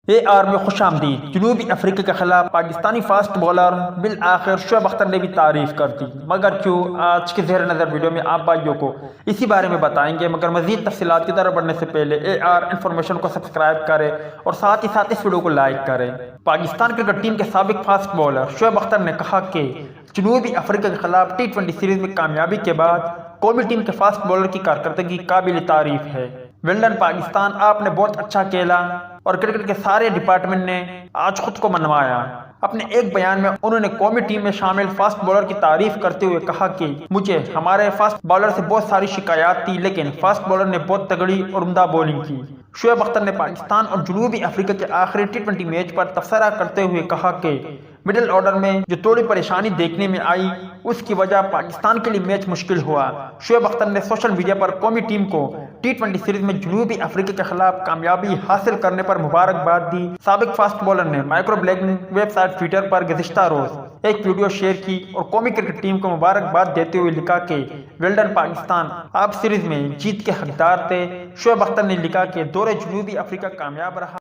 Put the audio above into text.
اے are میں خوش آمدید۔ جنوبی افریقہ کے خلاف پاکستانی فاسٹ بولر بالآخر شعیب اختر نے بھی تعریف کر دی، مگر کیوں؟ آج کے زیر نظر ویڈیو میں آپ بھائیوں کو اسی بارے میں بتائیں گے، مگر مزید تفصیلات کی طرف بڑھنے سے پہلے اے آر انفارمیشن کو سبسکرائب کریں اور ساتھ ہی ساتھ اس ویڈیو کو لائک کریں۔ پاکستان کرکٹ ٹیم کے سابق فاسٹ بولر شعیب اختر نے کہا کہ جنوبی افریقہ کے خلاف ٹی20 سیریز میں کامیابی کے بعد قومی ٹیم کے فاسٹ بولر کی کارکردگی قابل تعریف ہے۔ ویلڈن پاکستان، آپ نے بہت اچھا کھیلا اور کرکٹ کے سارے ڈپارٹمنٹ نے آج خود کو منوایا۔ اپنے ایک بیان میں انہوں نے قومی ٹیم میں شامل فاسٹ بولر کی تعریف کرتے ہوئے کہا کہ مجھے ہمارے فاسٹ بولر سے بہت ساری شکایات تھی، لیکن فاسٹ بولر نے بہت تگڑی اور عمدہ بولنگ کی۔ شعیب اختر نے پاکستان اور جنوبی افریقہ کے آخری ٹی20 میچ پر تبصرہ کرتے ہوئے کہا کہ مڈل آرڈر میں جو تھوڑی پریشانی دیکھنے میں آئی، اس کی وجہ پاکستان کے لیے میچ مشکل ہوا۔ شعیب اختر نے سوشل میڈیا پر قومی ٹیم کو ٹی20 سیریز میں جنوبی افریقہ کے خلاف کامیابی حاصل کرنے پر مبارکباد دی۔ سابق فاسٹ بولر نے micro blogging website Twitter پر گزشتہ روز ایک ویڈیو شیئر کی اور قومی کرکٹ ٹیم کو مبارکباد دیتے ہوئے لکھا کہ ویلڈن پاکستان، آپ سیریز میں جیت کے حقدار تھے۔ شعیب اختر نے لکھا کہ دورے جنوبی افریقہ کامیاب رہا۔